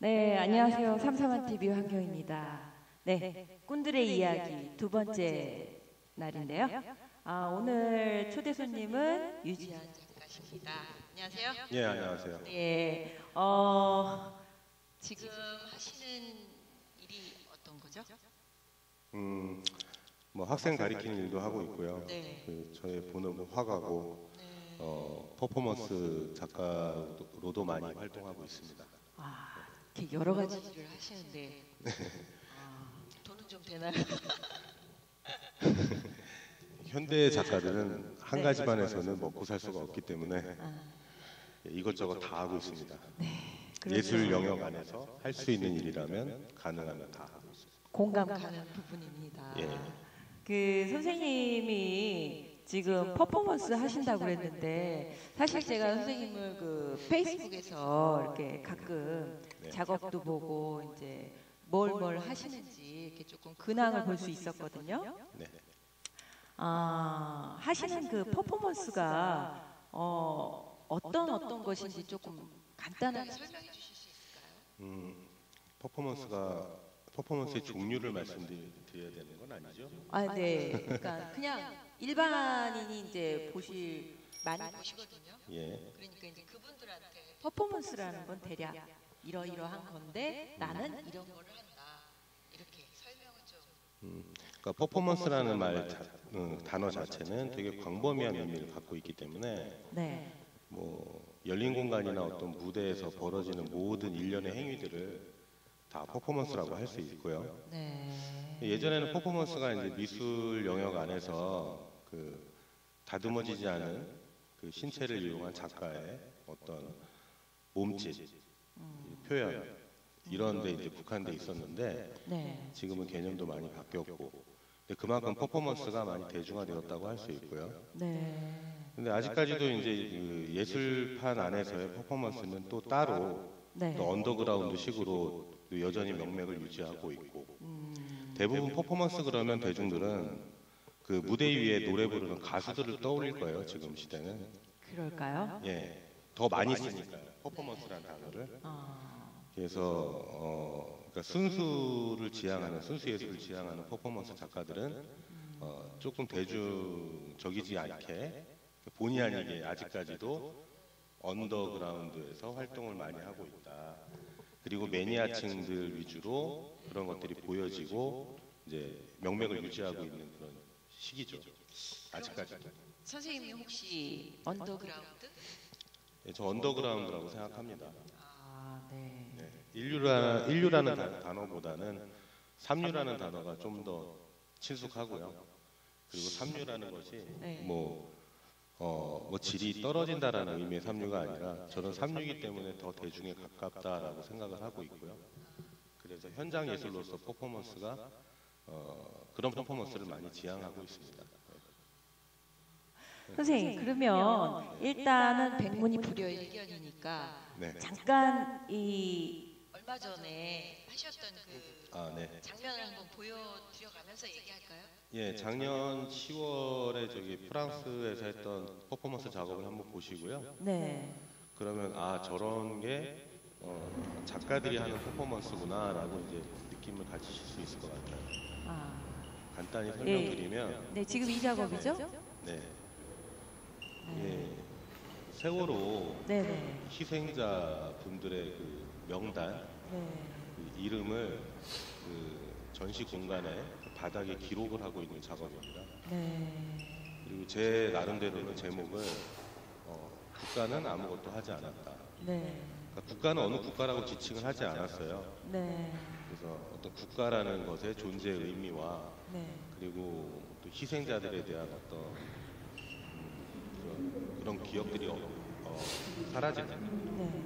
네, 안녕하세요. 삼삼한 TV 환경입니다. 네, 꾼들의 이야기 두 번째 날인데요. 오늘 초대 손님은 유지한 작가십니다. 안녕하세요. 예, 안녕하세요. 네, 지금 하시는 일이 어떤 거죠? 뭐 학생 가리키는 일도 하고 있고요. 네. 저의 본업은 화가고 퍼포먼스 작가로도 많이 활동하고 있습니다. 이렇게 여러 가지 일을 하시는데 돈은 좀 되나요? 현대 작가들은 한 가지 반에서는 먹고 살 수가 없기 때문에 이것저것 다 하고 있습니다. 그렇죠. 예술 영역 안에서 할 수 있는 일이라면 가능하면 다 하고 있습니다. 공감 가는 부분입니다. 예. 그 선생님이 지금 퍼포먼스 하신다고 그랬는데 사실 제가 선생님을 그 페이스북에서 이렇게 가끔 작업도 보고 이제 뭘 하시는지 이렇게 조금 근황을 볼 수 있었거든요. 네. 하시는 그 퍼포먼스가 어떤 것인지 조금 간단하게 설명해 주실 수 있을까요? 퍼포먼스의 종류를 말씀드려야 되는 건 아니죠? 네. 그러니까 그냥 일반인이 이제 많이 보시거든요. 예. 그러니까 이제 그분들한테 퍼포먼스라는 건 대략 이러이러한 건데 나는 이런 거를 한다. 이렇게 설명을 좀. 그러니까 퍼포먼스라는 단어 자체는 되게 광범위한 의미를 갖고 있기 때문에 네. 뭐 열린 공간이나 어떤 무대에서 벌어지는 모든 일련의 행위들을 다 퍼포먼스라고 할 수 있고요. 네. 예전에는 퍼포먼스가 이제 미술 영역 안에서 그 다듬어지지 않은 그 신체를 이용한 작가의 어떤 몸짓, 표현 이런 데 이제 국한돼 있었는데 네. 지금은 개념도 많이 바뀌었고 근데 그만큼 퍼포먼스가 많이 대중화되었다고 할 수 있고요. 네. 근데 아직까지도 이제 그 예술판 안에서의 퍼포먼스는 또 따로 네. 또 언더그라운드 식으로 여전히 명맥을 유지하고 있고 대부분 퍼포먼스 그러면 대중들은 그 무대 위에 노래 부르는 가수들을 떠올릴 거예요. 지금 시대는. 그럴까요? 예, 더 많이 쓰니까요. 퍼포먼스라는 단어를. 그래서 그러니까 순수 예술을 지향하는 퍼포먼스 작가들은 조금 대중적이지 않게 본의 아니게 아직까지도 언더그라운드에서 활동을 많이 하고 있다. 그리고 매니아층들 위주로 그런 것들이 보여지고 이제 명맥을 유지하고 있는 그런 시기죠. 아직까지도. 선생님이 혹시 언더그라운드? 예, 저 언더그라운드라고 생각합니다. 네. 네, 인류라는 단어보다는 삼류라는 단어가 좀 더 친숙하고요. 그리고 삼류라는 것이 네. 뭐 질이 떨어진다라는 의미의 삼류가 아니라 저는 삼류이기 때문에 더 대중에 가깝다라고 생각을 하고 있고요. 그래서 현장 예술로서 퍼포먼스가 그런 퍼포먼스를 많이 지향하고 있습니다. 선생님, 그러면 일단은 백문이 불여일견이니까 네. 잠깐 얼마 전에 하셨던 그 네. 장면을 한번 보여드려가면서 얘기할까요? 예, 작년 10월에 저기 프랑스에서 했던 퍼포먼스 작업을 한번 보시고요. 네. 그러면 저런 게 작가들이 하는 퍼포먼스구나라고 이제 느낌을 가지실 수 있을 것 같아요. 간단히 설명드리면, 네, 지금 이 작업이죠? 네, 예, 세월호 네. 희생자 분들의 그 명단, 네. 그 이름을 그 전시 공간에 바닥에 기록을 하고 있는 작업입니다. 네. 그리고 제 나름대로는 제목을 국가는 아무것도 하지 않았다. 네. 그러니까 국가는 어느 국가라고 지칭을 하지 않았어요. 네. 그래서 어떤 국가라는 것의 존재의 의미와 네. 그리고 또 희생자들에 대한 어떤 그런 기억들이 사라지는 네.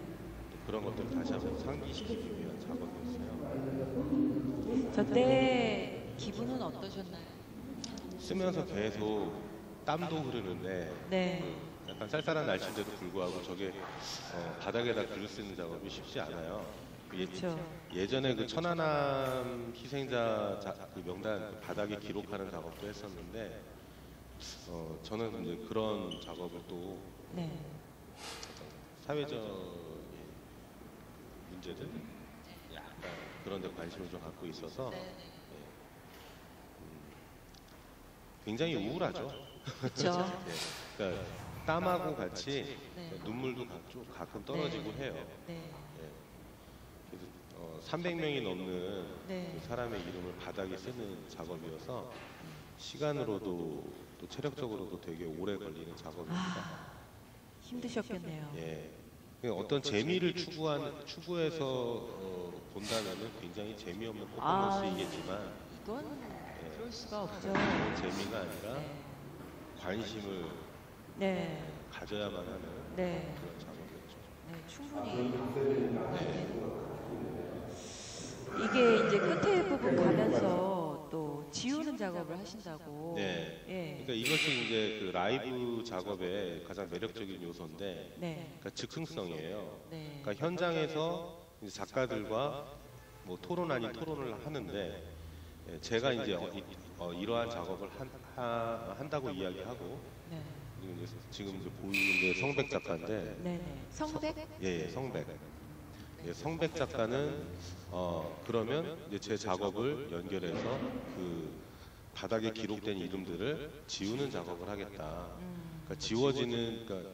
그런 것들을 다시 한번 상기시키기 위한 작업이었어요. 저때 기분은 어떠셨나요? 쓰면서 계속 땀도 흐르는데 네. 약간 쌀쌀한 날씨인데도 불구하고 저게 바닥에다 글을 쓰는 작업이 쉽지 않아요. 그렇죠. 예전에 그 천안함 희생자 그 명단 그 바닥에 기록하는 작업도 했었는데 저는 이제 그런 작업을 또 네. 사회적 문제들 그런 데 관심을 좀 갖고 있어서 네. 예, 굉장히 우울하죠. 그렇죠. 예, 그러니까 땀하고 같이 네. 눈물도 좀 가끔 떨어지고 네. 해요. 네. 예, 그래서 300명이 넘는 네. 그 사람의 이름을 바닥에 쓰는 작업이어서 시간으로도 또 체력적으로도 되게 오래 걸리는 작업입니다. 아, 힘드셨겠네요. 예. 그러니까 어떤 재미를 추구해서 본다면은 굉장히 재미없는 퍼포먼스이겠지만 이건 그럴 수가 없죠. 그런 재미가 아니라 네. 관심을 네. 가져야만 하는 네. 그런 작업이었죠. 네, 충분히. 이게 이제 끝에 부분 가면서 또 지우는 작업을 하신다고. 네. 예. 그러니까 이것이 이제 그 라이브 작업의 가장 매력적인 요소인데, 네. 그러니까 즉흥성이에요. 네. 그러니까 현장에서 이제 작가들과 뭐 토론 아닌 토론을 하는데, 예, 제가 이제 이러한 작업을 한다고 이야기하고, 네. 그리고 이제 지금 이제 보이는 게 성백 작가인데, 네. 성백? 예, 성백. 예, 성백 작가는 그러면 이제 제 작업을 연결해서 그 바닥에 기록된 이름들을 지우는 작업을 하겠다. 그러니까 지워지는, 그러니까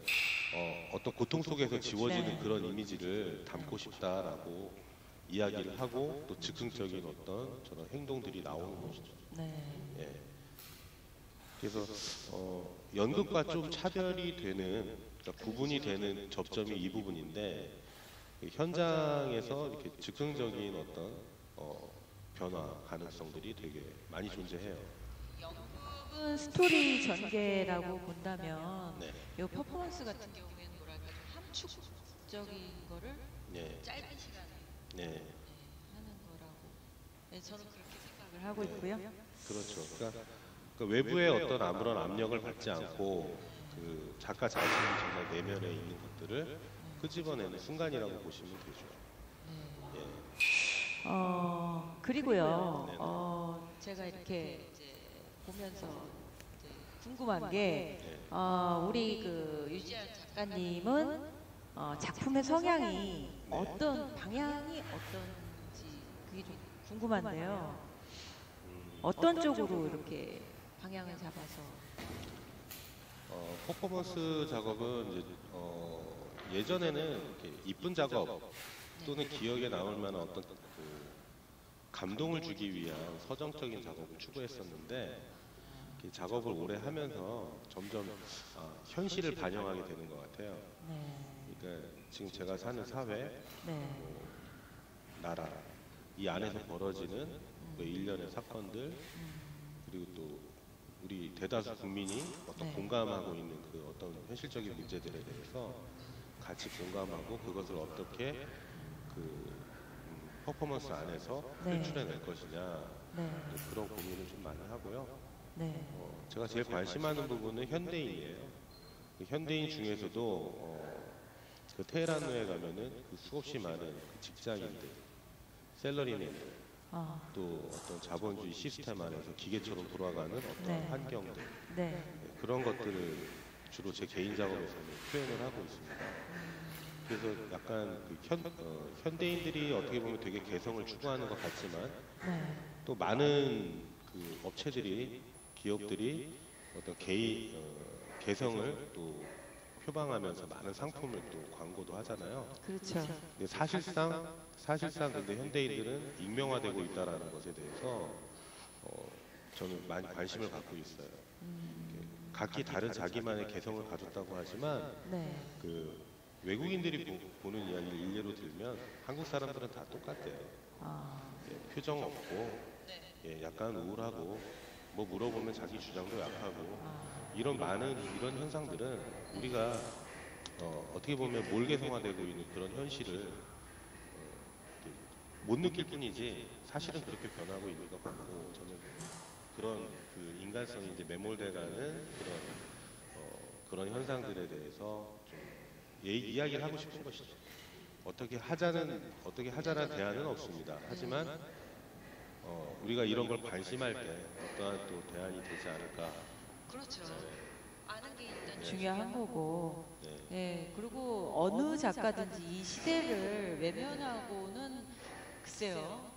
어떤 고통 속에서 지워지는 네. 그런 이미지를 담고 싶다라고 이야기를 하고 또 즉흥적인 어떤 저런 행동들이 나오는 것이죠. 네. 예. 그래서 연극과 좀 차별이 되는, 그러니까 구분이 되는 접점이 이 부분인데, 현장에서 이렇게 즉흥적인 어떤 변화 가능성들이 되게 많이 존재해요. 연극은 스토리 전개라고 본다면 네. 이 퍼포먼스 같은 경우에는 뭐랄까 좀 함축적인 거를 네. 짧은 시간에 네. 하는 거라고. 네, 저는 그렇게 생각을 하고 있고요. 그렇죠. 그러니까 외부의 어떤 아무런 압력을 받지 않고 그 작가 자신이 정말 내면에 있는 것들을 끄집어내는 순간이라고 보시면 되죠. 예. 그리고요. 제가 이렇게 이제 보면서 이제 궁금한 게 우리 그 유지한 작가님은 작품의 성향이 어떤 방향이 어떤지 그게 좀 궁금한데요. 어떤 쪽으로 이렇게 방향을 잡아서 퍼포먼스 작업은 이제 예전에는 이렇게 이쁜 작업 또는 기억에 남을 만한 어떤 그 감동을 주기 위한 서정적인 작업을 추구했었는데, 이렇게 작업을 오래 하면서 점점 현실을 반영하게 되는 것 같아요. 네. 그러니까 지금 제가 사는 사회, 네. 뭐 나라 이 안에서 벌어지는 그 일련의 사건들, 그리고 또 우리 대다수 국민이 어떤 네. 공감하고 있는 그 어떤 현실적인 문제들에 대해서 같이 공감하고 그것을 어떻게 그 퍼포먼스 안에서 네. 표출해낼 것이냐, 네. 그런 고민을 좀 많이 하고요. 네. 제가 제일 관심하는 부분은 현대인이에요. 그 현대인 중에서도 그 테헤란로에 가면은 그 수없이 많은 그 직장인들, 샐러리맨들, 또 어떤 자본주의 시스템 안에서 기계처럼 돌아가는 어떤 네. 환경들, 네. 그런 것들을 주로 제 개인 작업에서는 표현을 하고 있습니다. 그래서 약간 그 현대인들이 어떻게 보면 되게 개성을 추구하는 것 같지만, 네. 또 많은 그 업체들이, 기업들이 어떤 개성을 또 표방하면서 많은 상품을 또 광고도 하잖아요. 그렇죠. 근데 사실상 근데 현대인들은 익명화되고 있다라는 것에 대해서 저는 많이 관심을 갖고 있어요. 각기 다른 자기만의 개성을 가졌다고 하지만 네. 그 외국인들이 보는 이야기를 일례로 들면 한국 사람들은 다 똑같대요. 예, 표정 없고, 예, 약간 우울하고, 뭐 물어보면 자기 주장도 약하고, 이런 현상들은 우리가 어떻게 보면 몰개성화되고 있는 그런 현실을 못 느낄 뿐이지 사실은 그렇게 변하고 있는 것 같고, 저는 그런 그 인간성이 이제 매몰돼가는 그런 현상들에 대해서 좀 이야기를 하고 싶은 것이죠. 어떻게 하자는 대안은 없습니다. 하지만 우리가 이런 걸 관심할 때 어떠한 또 대안이 되지 않을까. 그렇죠. 아는 게 일단 중요한 거고. 네. 네. 그리고 어느 작가든지 이 시대를 외면하고는 글쎄요.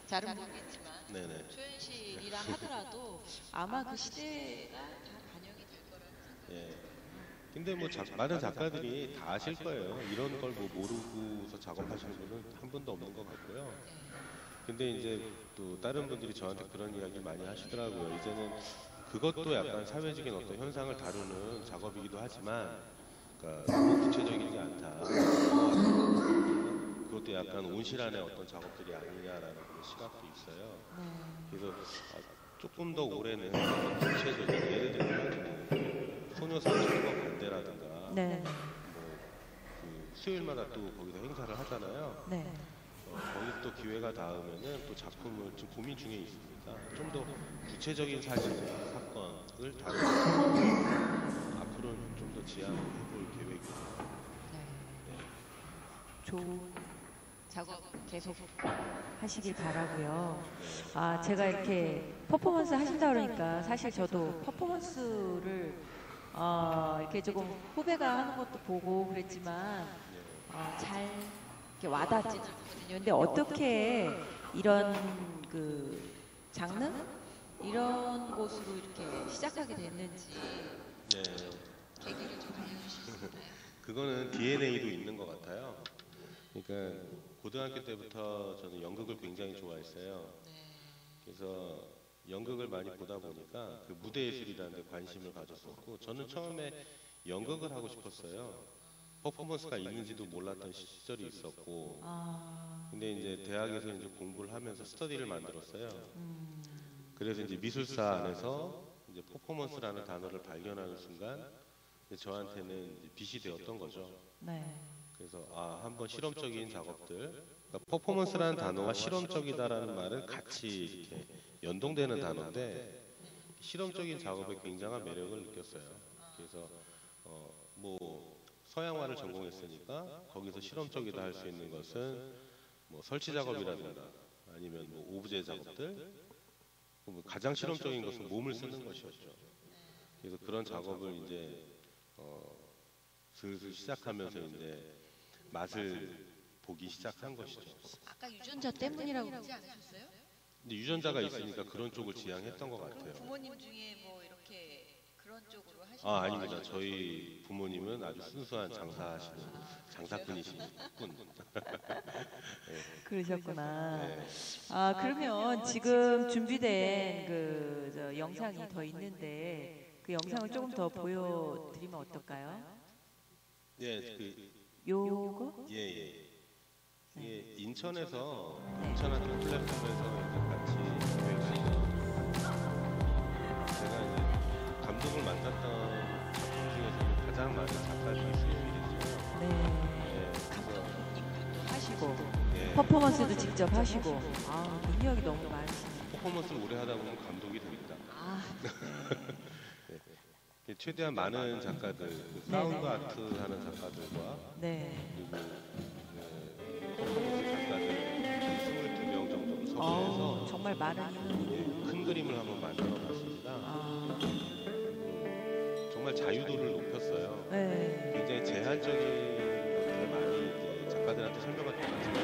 잘은 모르겠지만 네네. 초현실이라 하더라도 아마 그 시대가 다 반영이 될 거라는 생각이 예. 근데 뭐 많은 작가들이 다 아실 거예요. 이런 걸 뭐 모르고서 작업하시는 분은 한 분도 없는 것 같고요. 근데 이제 또 다른 분들이 저한테 그런 이야기 많이 하시더라고요. 이제는 그것도 약간 사회적인 어떤 현상을 다루는 작업이기도 하지만, 그러니까 너무 구체적이지 않다. 그것도 약간 온실안의 어떤 작업들이 아니냐라는 그런 시각도 있어요. 그래서 조금 더 올해는 구체적인, 예를 들면 소녀상 철거 반대라든가, 네. 그 수요일마다 또 거기서 행사를 하잖아요. 네. 거기 또 기회가 닿으면은 또 작품을 지금 고민 중에 있으니까 좀 더 구체적인 사실, 사건을 다루고 앞으로는 좀 더 지향해볼 계획이에요. 네. 좋은 작업 계속 하시길 바라고요. 아, 제가 이렇게 퍼포먼스 하신다 그러니까 사실 저도 퍼포먼스를 이렇게 조금 후배가 하는 것도 보고 그랬지만 잘 이렇게 와닿지는 않거든요. 근데 어떻게 이런 그 장르 이런 곳으로 이렇게 시작하게 됐는지 네. 계기를 좀 알려주실 수 있나요? 그거는 DNA도 있는 것 같아요. 그러니까 고등학교 때부터 저는 연극을 굉장히 좋아했어요. 그래서 연극을 많이 보다 보니까 그 무대 예술이라는 데 관심을 가졌었고, 저는 처음에 연극을 하고 싶었어요. 퍼포먼스가 있는지도 몰랐던 시절이 있었고, 근데 이제 대학에서 이제 공부를 하면서 스터디를 만들었어요. 그래서 이제 미술사 안에서 이제 퍼포먼스라는 단어를 발견하는 순간 저한테는 이제 빛이 되었던 거죠. 네. 그래서 한번 실험적인 작업들, 그러니까 퍼포먼스라는 단어와 실험적이다라는 말은 같이 이렇게 연동되는 단어인데, 실험적인 작업에 굉장한 매력을 느꼈어요. 그래서 뭐 서양화를 전공했으니까 거기서 실험적이다 할 수 있는 것은 뭐 설치 작업이라든가 아니면 뭐 오브제 작업들, 가장 실험적인 것은 몸을 쓰는 것이었죠. 그래서 그런 작업을 이제 슬슬 시작하면서 이제 맛을 보기 시작한 것이죠. 아까 유전자 때문이라고 그러지 않으셨어요? 근데 유전자가 있으니까 그런 쪽을 지향했던 것 같아요. 부모님 중에 뭐 이렇게 그런 쪽으로 하시는 아닙니다. 저희 부모님은 아주 순수한 장사꾼이신 분. 그러셨구나. 네. 그러면 지금 준비된 저 영상이 더 있는데 그 영상을 조금 더 보여드리면 어떨까요? 요거? 예. 이게 인천에서 인천학교 플랫폼에서 이제 같이 기획하는, 제가 이제 감독을 맡았던 작품 중에서는 가장 많은 작가들이 수용이 됐어요. 네. 그래서 하시고 예, 퍼포먼스도 직접 하시고 능력이 너무 많으시네요. 퍼포먼스를 오래 하다 보면 감독이 됩니다. 최대한 많은 작가들, 사운드 아트 하는 작가들과 그리고 퍼포먼스 작가들 22명 정도를 섭외해서 정말 많은 인원이 큰 그림을 한번 만들어 봤습니다. 정말 자유도를 높였어요. 굉장히 제한적인 것들을 많이 이제 작가들한테 설명을 드렸지만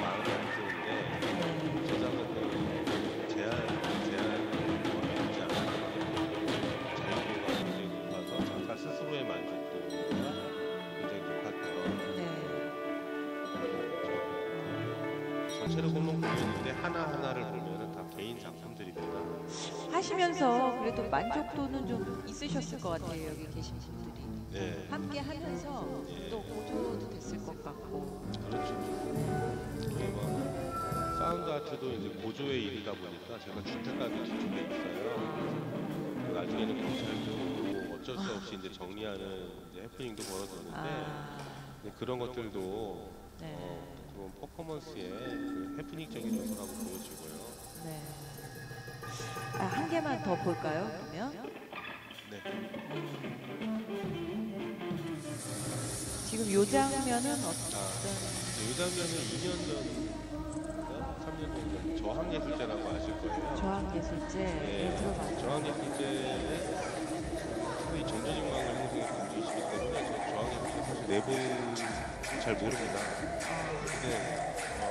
마음이 안 좋은데, 저 작업은 제한을 두지 않고 자유도가 굉장히 높아서 작가 스스로의 만족도가 굉장히 높았던, 전체를 보면 공연인데 하나하나를 보면 다 개인 작품들입니다. 하시면서 그래도 만족도는 좀 있으셨을 것 같아요. 여기 계신 분들이 네. 함께 하면서 또 고조도 됐을 것 같고. 그렇죠. 그리고 사운드 아트도 이제 고조에 이르다 보니까 제가 주택가도 뒤쪽에 있어요. 나중에는 경찰도 어쩔 수 없이 이제 정리하는 이제 해프닝도 벌어졌는데, 그런 것들도 그런 퍼포먼스의 그 해프닝적인 요소라고 보여지고요. 한 개만 더 볼까요? 그러면 지금 요 장면은 어떤? 이 장면은 2년 전인가 3년 전 저항예술제라고 아실 거예요. 저항예술제 들어봤죠. 저항예술제에 거의 전전인망을 형성했던 분이시기 때문에 저 저항예술제 사실 내부는 잘 모릅니다. 근데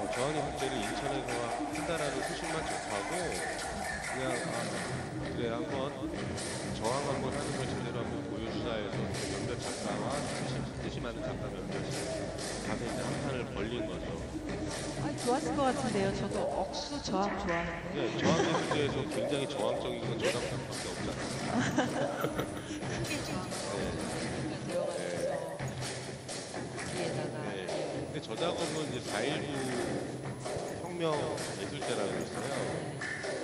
저항의 확대를 인천에서 한다라는 소식만 접하고 그냥 그래 한번 저항 한번 하는 걸 제대로 한번 보여주자 해서 몇몇 작가와 뜻이 많은 작가 몇몇이 밤에 이제 한 판을 벌린 거죠. 좋았을 것 같은데요. 저도 억수 저항 좋아하는데. 네, 저항의 문제에서 굉장히 저항적인 건 저작권밖에 없잖아요. 크게 저항이 되어가지고 거기에다가. 네. 근데 저 작업은 이제 4.19 혁명 예술제라고 있어요.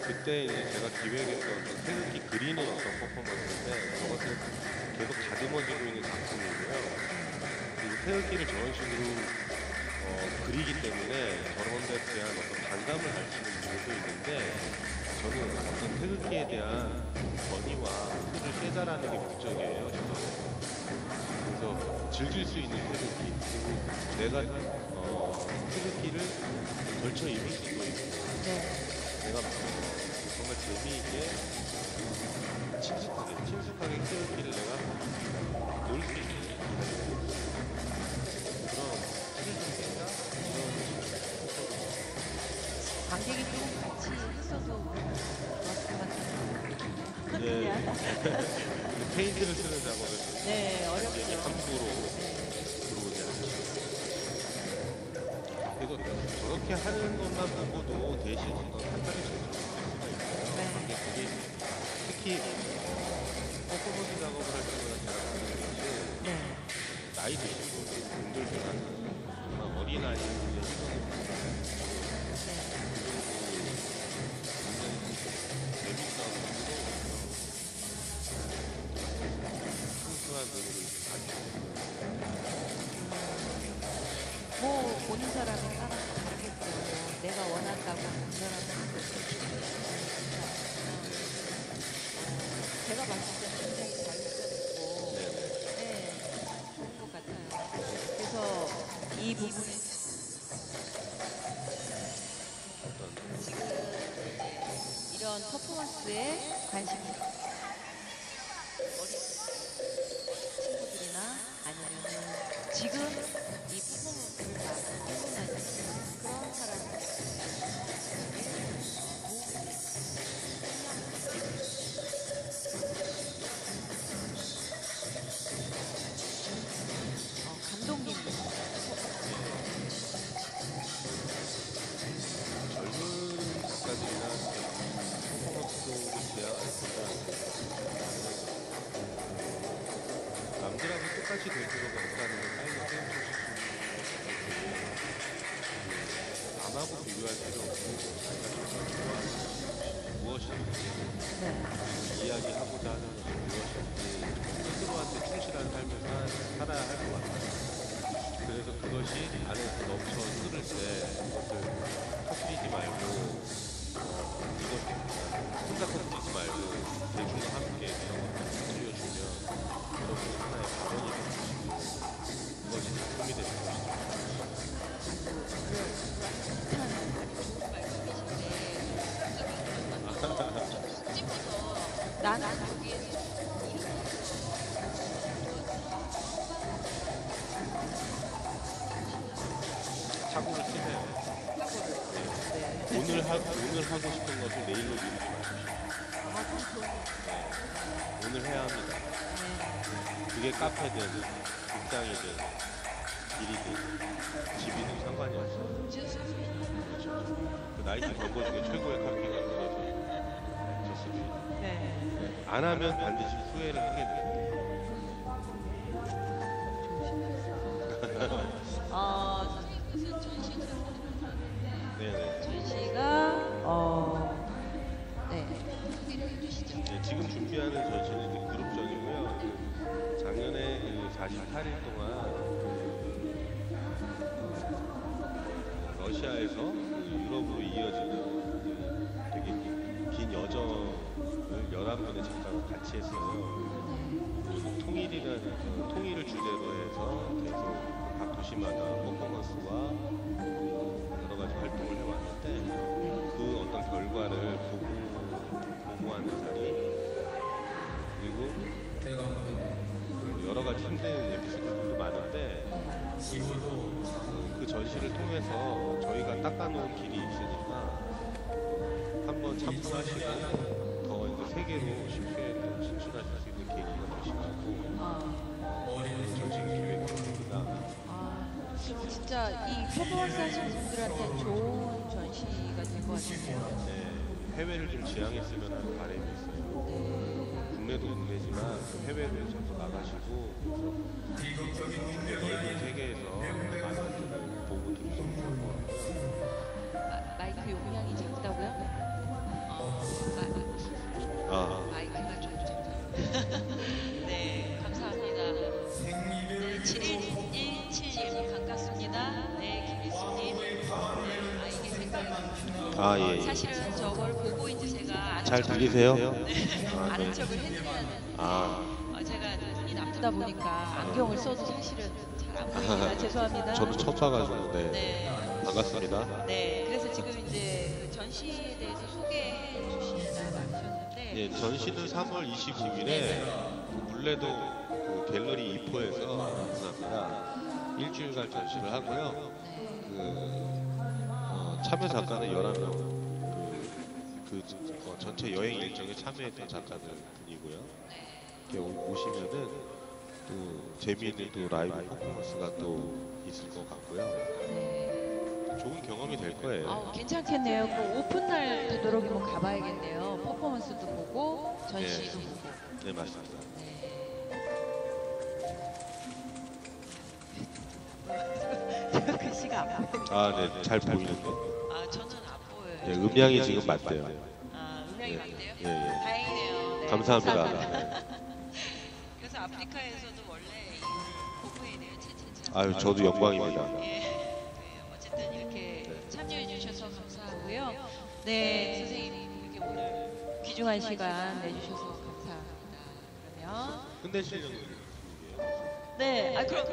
그때 이제 제가 기획했던 어떤 태극기 그리는 어떤 퍼포먼스인데 저것을 계속 다듬어지고 있는 작품이고요. 그리고 태극기를 저런 식으로 그리기 때문에 저런 데 대한 어떤 반감을 알 수 있는 이유도 있는데 저는 어떤 태극기에 대한 권위와 틀을 깨자라는 게 목적이에요. 저는. 그래서 즐길 수 있는 태극기 그리고 내가 태극기를 걸쳐 입을 수도 있고 내가 정말 재미있게 친숙하게 태극기를 내가 놀 수 있는 그런 틀을 좀 깬다? 관객이 조금 같이 있어도 좋았을 것 같아요. 네. 페인트를 쓰는 작업에서 네, 어렵죠. 함부로 들어오지 않죠. 그래서 저렇게 하는 것만 보고도 대신 어떤 판단을 제대로 할 수가 있어요. 네. 관객들이 특히 퍼포먼스 작업을 할 때마다 제가 보는 것이 네. 나이 드신 분들보다는 정말 어린아이들의 시선을 보고 뭐 보는 사람에 따라서 다르겠죠. 내가 원한다고 그 사람은 제가 봤을 때 굉장히 자율적이고 네, 좋은 것 같아요. 그래서 이 부분에 지금 이런 퍼포먼스에 관심이 어린 친구들이나 아니면은 지금 이 퍼포먼스를 많이 해보는 그런 사람들 감독님이 젊은 작가들이나 퍼포먼스를 제안할 때는 남들하고 똑같이 될 필요가 없다는 걸 빨리 생각하실 수 있는 남하고 비교할 필요 없고 자기가 정말 좋아하는 무엇인지 이야기하고자 하는 것이 무엇인지 스스로한테 충실한 삶을 살아야 할 것 같아요. 그래서 그것이 안에서 넘쳐 흐를 때 그것을 터뜨리지 말고 이것 혼자 터뜨리지 말고 대중과 함께 그런 것을 터뜨려주면 여러분이 하나의 발언이 될 것이고 그것이 작품이 되는 것이죠. 나는 여기에서 착오를 쓰세요. 오늘 하고 싶은 것을 내일로 미루지 마십시오. 오늘 해야 합니다. 그게 카페든 극장이든 길이든 집이든 상관이 없어요. 그렇죠. 그 나이트 경고 중에 최고의 카페가 그거죠. 좋습니다. 네. 안 하면 반드시 후회를 하게 됩니다. 선생님께서 전시를 네네. 전시가 네. 네, 지금 준비하는 전시는 이제 그룹전이고요. 작년에 그 48일 동안 러시아에서 유럽으로 이어지는 되게 긴 여정을 11분의 작가가 같이 했어요. 통일을 주제로 해서 계속 각 도시마다 퍼포먼스와 여러 가지 활동을 해왔는데 그 어떤 결과를 보고하는 자리 그리고 여러 가지 힘든 에피소드들도 많은데 그 전시 전시를 통해서 저희가 닦아놓은 길이 있으니까 한번 참고하시고 더 이제 세계로 쉽게 진출하실 수 있는 계기가 되시라고 전시 기획입니다. 진짜 이 퍼포먼스 하시는 분들한테 좋은 전시가 될 것 같은데요. 네, 해외를 좀 지향했으면 하는 바람이 있어요. 네. 국내도 국내지만 해외를 자주 나가시고 넓은 세계에서 많은 분들 보고 들을 수 있는 것 같아요. 마이크 용량이 작다고요? 마이크가 좀 작다. 네, 감사합니다. 네, 7117님 반갑습니다. 네, 김일수님. 네, 이게 생각이 예. 사실은 저걸 보고 이제 제가 아는 잘 척을 들리세요? 아는 네. 척을 해드려야 되는데 제가 눈이 나쁘다 보니까 안경을 써도 사실은 잘 안 보입니다. 죄송합니다. 저도 처음 봐가지고 네. 반갑습니다. 네, 그래서 지금 이제 그 전시에 대해서 소개해 주신다고 하셨는데 예, 전시는 3월 25일에 물레동 그 갤러리 2포에서 오픈합니다. 일주일간 전시를 하고요. 참여 작가는 11명. 전체 여행 일정에 참여했던 작가들 분이고요. 이렇게 오시면은 또 재미있는 또 라이브 퍼포먼스가 또 있을 것 같고요. 좋은 경험이 될 거예요. 괜찮겠네요. 그 오픈날 되도록이면 가봐야겠네요. 퍼포먼스도 보고 전시도 보고. 네, 맞습니다. 글씨가 안 보여요. 네, 잘 보이는데. 저는 안 보여요. 네, 음량이 지금 맞대요. 음량이 맞대요? 예. 다행이네요. 네, 감사합니다. 그래서 아프리카에서도 원래 보고에 대해 채채차. 아유, 저도 영광입니다. 어쨌든 이렇게 참여해 주셔서 감사하고요. 네, 선생님 이렇게 오늘 귀중한 시간 내주셔서 감사합니다. 그러면 끝내시려는 네, 그럼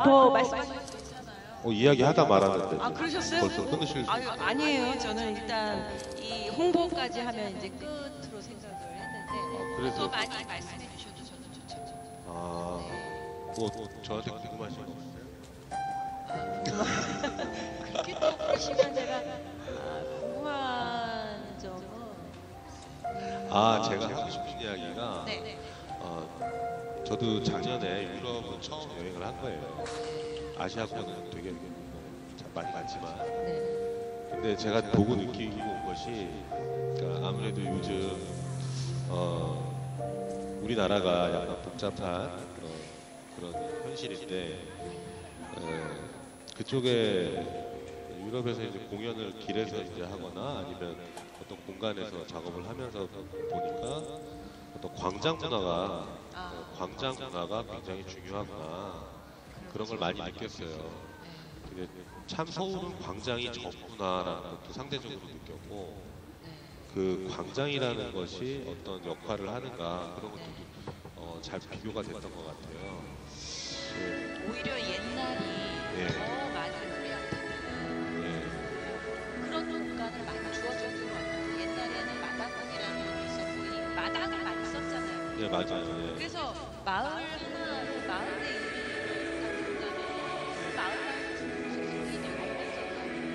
더 말씀하실 거 있잖아요. 이야기 하다 말았는데. 그러셨어요? 벌써 끊으실 수 아니에요. 저는 일단 이 홍보까지 하면 이제 끝으로 생각을 했는데 그래서- 더 많이 말씀해 주셔도 저는 좋죠. 뭐 저한테 궁금하신 거 없어요? 그렇게 또 보시면 제가 궁금한 점은 제가 하고 싶은 이야기가 저도 작년에 유럽은 처음 여행을 한 거예요. 아시아권은 되게 많이 갔지만 근데 제가 보고 느끼고 온 것이 그러니까 아무래도 요즘 우리나라가 약간 복잡한 그런 현실인데 그쪽에 유럽에서 이제 공연을 길에서 이제 하거나 아니면 어떤 공간에서 작업을 하면서 보니까 어떤 광장 문화가 굉장히 중요하구나 그런 걸 많이 느꼈어요. 근데 참 서울은 광장이 적구나라는 것도 상대적으로 느꼈고 그 광장이라는 것이 어떤 역할을 하는가 그런 것도 잘 비교가 됐던 것 같아요. 오히려 옛날이 더 많이 우리한테 그런 공간을 많이 주어줬던 것 같아요. 옛날에는 마당문이라는 것도 있었고 이 마당을 많이 썼잖아요. 네, 맞아요. 그래서 마을 하나, 마을 내 이름이 딱 된다면 그 마을 안에서 무슨 소리를 알면서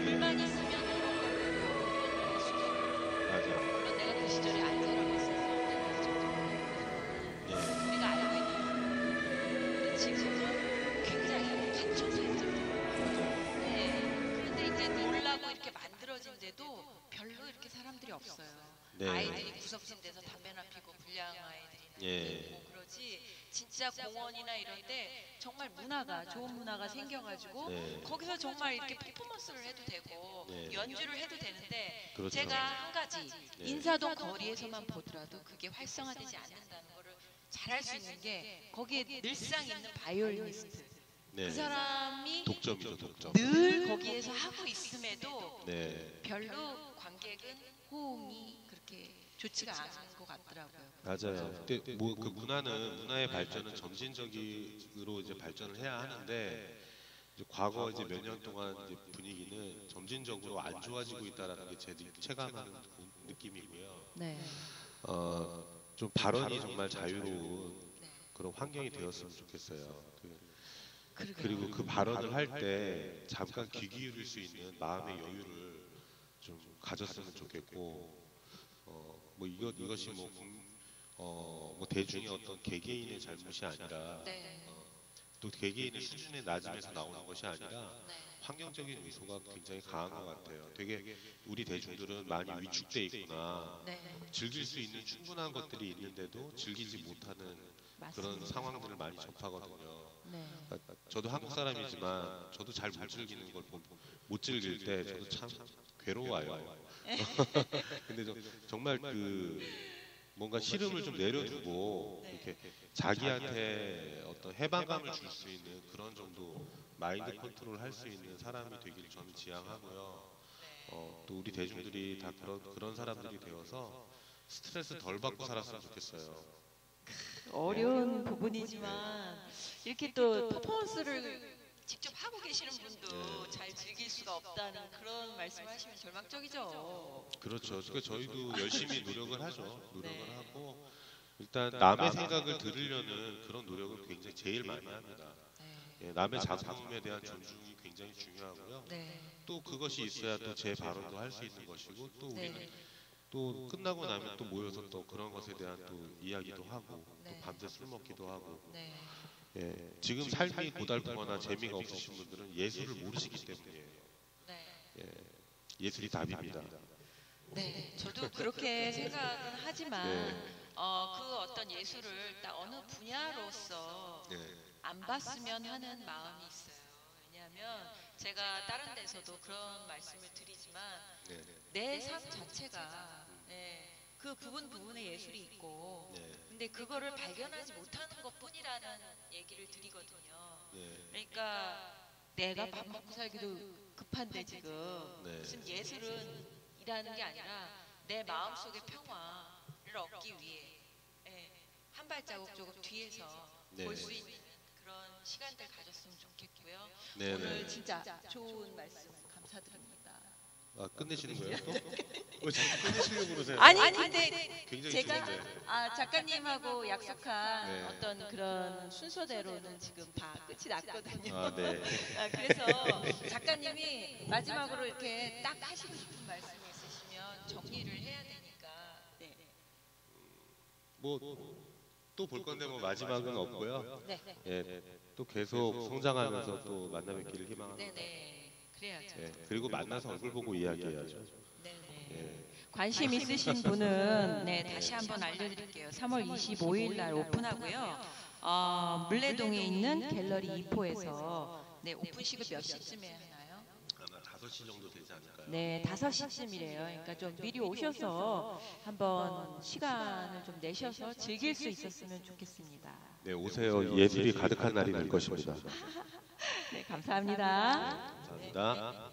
불만 있으면 그런 걸로 할 수도 있고 맞아요. 물론 내가 그 시절에 안 살아봤어서 우리가 알고 있는 지금은 굉장히 갖춰져 있잖아요. 그런데 이제 놀라고 이렇게 만들어진데도 별로 이렇게 사람들이 없어요. 아이들이 구석진 데서 담배나 피고 불량 아이들이 있고 그러지 진짜 공원이나 이런데 정말 좋은 문화가 생겨가지고 거기서 정말 이렇게 퍼포먼스를 해도 되고 연주를 해도 되는데 그렇죠. 제가 한 가지 인사동 거리에서만 보더라도 그게 활성화되지 않는다는 거를 잘 알 수 있는 게 거기에 늘상 있는 바이올리니스트 그 사람이 독점이죠, 독점. 늘 거기에서 하고 있음에도 별로 관객은 호응이 그렇게 좋지가 않은 것 같더라고요. 맞아요. 근데 뭐 그 문화의 발전은 점진적으로 이제 발전을 해야 하는데 이제 과거 이제 몇 년 동안 이제 분위기는 점진적으로 안 좋아지고 있다라는 게 제 체감하는 느낌이고요. 좀 발언이 정말 자유로운 그런 환경이 되었으면 좋겠어요. 그리고 그 발언을 할 때 잠깐 귀 기울일 수 있는 마음의 여유를 좀 가졌으면 좋겠고, 뭐 이것이 뭐 대중의 어떤 개개인의 잘못이 아니라 네. 또 개개인의 수준의 낮음에서 나오는 것이 아니라 네. 환경적인 요소가 굉장히 강한 것 같아요. 되게 우리 대중들은 많이 위축돼 있구나. 네. 즐길 수 있는 충분한 것들이 있는데도 즐기지 못하는 그런 맞습니다. 상황들을 많이 접하거든요. 네. 그러니까 저도 한국 사람이지만 저도 잘 못 즐기는 걸 못 즐길 때 저도 참 괴로워요. 근데 정말 뭔가 시름을 좀 내려두고 이렇게 자기한테 어떤 해방감을 줄 수 있는 그런 정도 마인드 컨트롤 할 수 있는 사람이 되길 저는 지향하고요. 또 우리 대중들이 다 그런 사람들이 되어서 스트레스 덜 받고 살았으면 좋겠어요. 어려운 부분이지만 이렇게 또 퍼포먼스를 직접 하고 계시는 분도 잘 즐길 수가 없다는 그런 말씀을 하시면 절망적이죠. 그렇죠. 그러니까 저희도 열심히 노력을 하죠. 노력을 네. 하고 일단 남의 생각을 들으려는 그런 노력을 굉장히 제일 많이 합니다. 네. 남의 작품에 대한 존중이 굉장히 중요하고요. 네. 또 그것이 있어야 또 제 발언도 할 수 있는 것이고 또 우리는 네. 또 끝나고 나면 또 모여서 또 그런 것에 대한 또 이야기도 하고 또 네. 밤새 술 먹기도 하고 네. 지금 삶이 고달프거나 재미가 없으신 분들은 예술을 모르시기 때문이에요. 네. 예술이 답입니다. 네. 저도 그렇게 생각은 하지만 네. 그 어떤 예술을 딱 어느 분야로서 안 봤으면 하는 마음이 있어요. 왜냐하면 제가 다른 데서도 그런 말씀을 드리지만 내 삶 자체가 그 부분에 예술이 있고 근데 그거를 발견하지 못하는 것뿐이라는 얘기를 드리거든요. 그러니까 내가 밥 먹고 살기도 급한데 지금 무슨 예술은 이라는 게 아니라 내 마음속의 평화를 얻기 위해 한 발자국 조금 뒤에서 볼 수 있는 그런 시간들 가졌으면 좋겠고요. 네, 오늘 네. 진짜 좋은 말씀 감사드립니다. 아, 끝내시는 거예요? 또? 왜 자꾸 끝내시려고 그러세요? 아니 근데 굉장히 제가 좋은데. 작가님하고 약속한 네. 어떤 그런 순서대로는 지금 다 끝이 났거든요. 아, 네. 그래서 작가님이 마지막으로 이렇게 딱 하시고 싶은 말씀이 있으시면 정리를 해야 되니까. 네. 뭐 또 볼 건데 뭐 마지막은 없고요. 네. 또 계속 성장하면서 또 만나 뵙기를 희망합니다. 네네. 그래야죠. 그리고 만나서 얼굴 보고 이야기해야죠. 네네. 관심 있으신 분은 다시 한번 알려드릴게요. 3월 25일 날 오픈하고요. 물레동에 있는 갤러리 2포에서 오픈식을 몇 시쯤에 하나요? 아마 5시 정도 되지 않을까요? 네, 5시쯤이래요. 그러니까 좀 미리 오셔서 한번 시간을 좀 내셔서 즐길 수 있었으면 좋겠습니다. 네, 오세요. 예술이 가득한 날이 될 것입니다. 네, 감사합니다. 감사합니다.